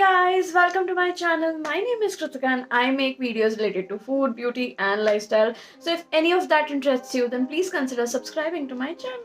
Guys, welcome to my channel. My name is Kritika and I make videos related to food, beauty and lifestyle. So if any of that interests you, then please consider subscribing to my channel.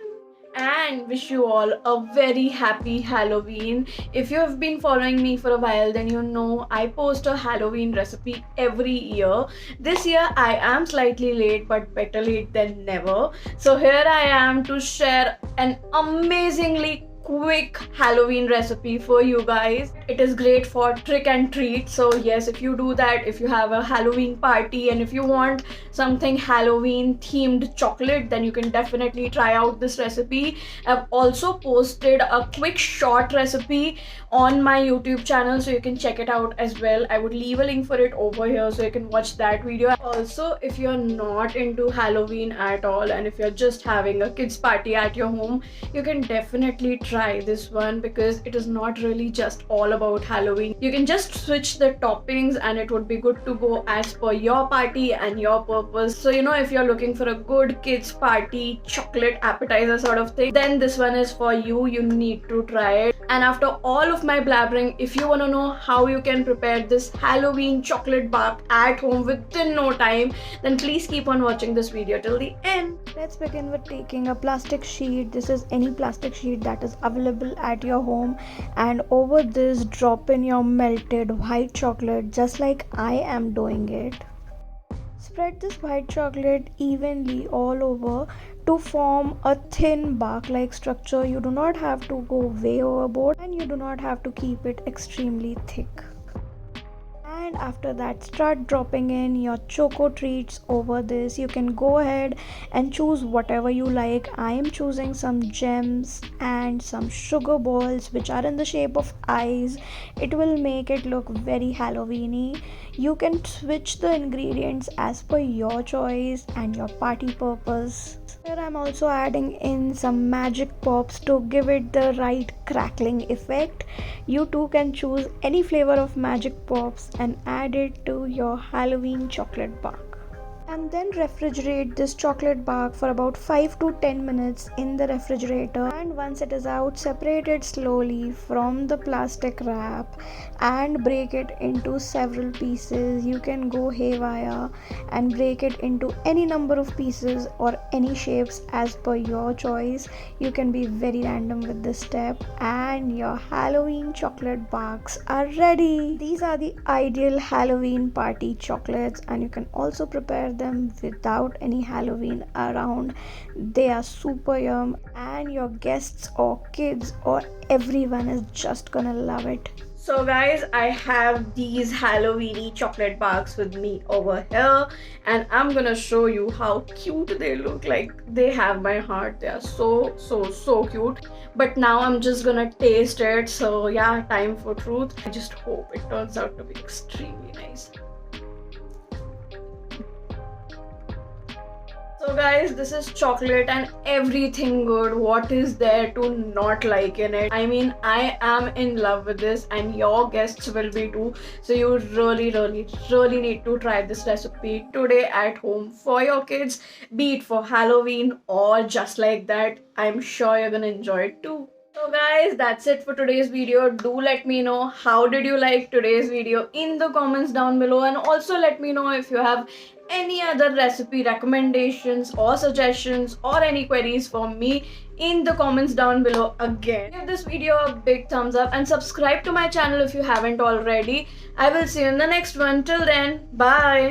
And wish you all a very happy Halloween. If you have been following me for a while, then you know I post a Halloween recipe every year. This year I am slightly late, but better late than never. So here I am to share an amazingly quick Halloween recipe for you guys. It is great for trick and treat. So yes, if you do that, if you have a Halloween party and if you want something Halloween themed chocolate, then you can definitely try out this recipe. I've also posted a quick short recipe on my YouTube channel, so you can check it out as well. I would leave a link for it over here so you can watch that video. Also, if you're not into Halloween at all and if you're just having a kids party at your home, you can definitely try this one because it is not really just all about Halloween. You can just switch the toppings and it would be good to go as per your party and your purpose. So if you're looking for a good kids party chocolate appetizer sort of thing, then this one is for you. You need to try it. And after all of my blabbering, if you want to know how you can prepare this Halloween chocolate bar at home within no time, then please keep on watching this video till the end. Let's begin with taking a plastic sheet. This is any plastic sheet that is available at your home, and over this drop in your melted white chocolate just like I am doing it. Spread this white chocolate evenly all over to form a thin bark-like structure. You do not have to go way overboard and you do not have to keep it extremely thick. And after that, start dropping in your choco treats over this. You can go ahead and choose whatever you like. I am choosing some gems and some sugar balls which are in the shape of eyes. It will make it look very Halloweeny. You can switch the ingredients as per your choice and your party purpose. Here I'm also adding in some magic pops to give it the right crackling effect. You too can choose any flavor of magic pops and add it to your Halloween chocolate bar. And then refrigerate this chocolate bar for about 5 to 10 minutes in the refrigerator. And once it is out, separate it slowly from the plastic wrap and break it into several pieces. You can go haywire and break it into any number of pieces or any shapes as per your choice. You can be very random with this step, and your Halloween chocolate bars are ready. These are the ideal Halloween party chocolates, and you can also prepare them without any Halloween around. They are super yum, and your guests or kids or everyone is just gonna love it. So guys, I have these Halloweeny chocolate bars with me over here, and I'm gonna show you how cute they look. Like, they have my heart. They are so cute. But now I'm just gonna taste it. So yeah, time for truth. I just hope it turns out to be extremely nice. So guys, this is chocolate and everything good. What is there to not like in it? I mean, I am in love with this and your guests will be too. So you really need to try this recipe today at home for your kids, be it for Halloween or just like that. I'm sure you're gonna enjoy it too. So guys, that's it for today's video. Do let me know how did you like today's video in the comments down below, and also let me know if you have any other recipe recommendations or suggestions or any queries for me in the comments down below. Again, give this video a big thumbs up and subscribe to my channel if you haven't already. I will see you in the next one. Till then, bye.